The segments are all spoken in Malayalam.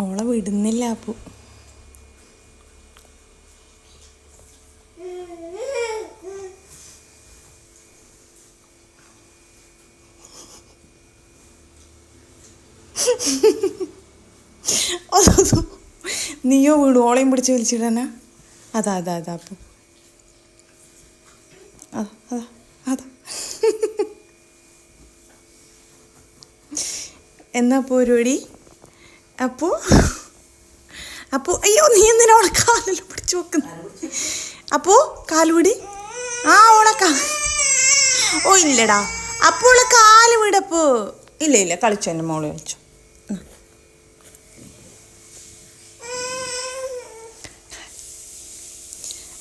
ഓളെ വിടുന്നില്ല അപ്പു. നീയോ വീടും ഓളയും പിടിച്ച് വലിച്ചിടാനാ? അതാ അതാ അതാ അപ്പു. അതാ അതാ. എന്നാ പരിപാടി അപ്പു? അപ്പു അയ്യോ, നീ എന്തിനാ ഓളെ കാലിൽ പിടിച്ചു വെക്കുന്നു? അപ്പു കാലുപിടി. ആ ഓളക്കാ. ഓ ഇല്ലടാ അപ്പു, ഓളെ കാല് വിടപ്പോ. ഇല്ല ഇല്ല, കളിച്ചു, എൻ്റെ മോള് കളിച്ചു.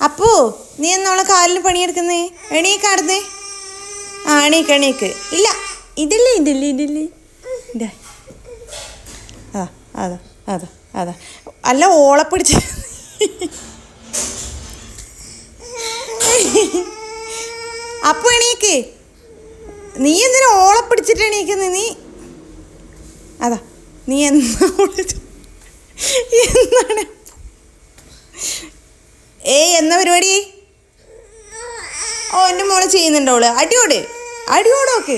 അപ്പു നീ എന്നോളെ കാലിൽ പണിയെടുക്കുന്നേ? എണീക്കാടുന്നേ. ആ എണീക്ക് എണീക്ക്. ഇല്ല ഇതില്ലേ ഇതില്ലേ ഇതില്ലേ ഇതാ. ആ അതാ അതാ അതാ. അല്ല ഓളെ പിടിച്ച്. അപ്പു എണീക്ക്. നീ എന്തിനാ ഓളെ പിടിച്ചിട്ട് എണീക്കുന്നത്? നീ അതാ നീ എന്താണ്? ഏയ് എന്നാ പരിപാടി? ഓ എൻ്റെ മോളെ ചെയ്യുന്നുണ്ടോള്? അടിയോട് അടിയോടൊക്കെ.